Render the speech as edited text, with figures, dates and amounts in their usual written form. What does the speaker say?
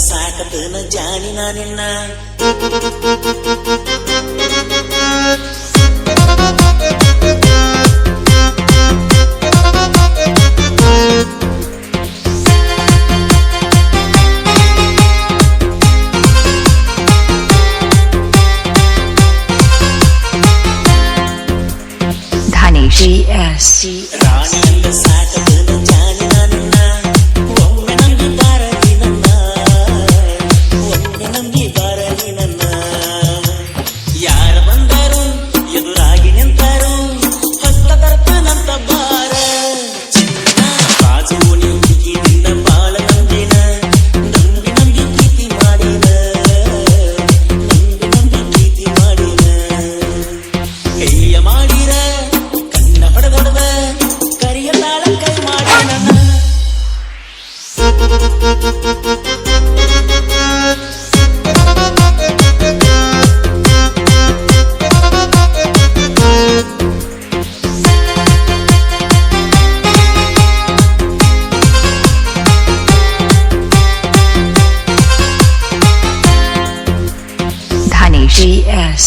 ಸಾಕತನ ಜಾನಿ ನಾನಿನ್ನ GS ರಾಣಿಯಂಗ ಸಾಕತನ ಜಾನಿ ನಾನಿನ್ನ ಒಮ್ಮೆ ನಂಬಿ ಬಾರಲಿ ನನ್ನ ಒಮ್ಮೆ ನಂಬಿ ಬಾರಲಿ ನನ್ನ ಯಾರ ಬಂದರು ಎದುರಾಗಿ ನಿಂತರು ಹೊತ್ತ ತರ್ತನಂತ ಬಾರ ಚಿನ್ನ ಬಾಜು ನೀವು ನಿನ್ನ ಬಾಳ ನಂಬಿನ ನಂಬಿ ನಂಬಿ ಪ್ರೀತಿ ಮಾಡಿನ ನಂಬಿ ನಂಬಿ ಪ್ರೀತಿ ಮಾಡಿನ ಕೈಯ ಮಾಡಿರ ಹೊಡೆದೊಡದ ಕರಿಯ ತಾಳ ಕೈ ಮಾಡಿ ನನ್ನ GS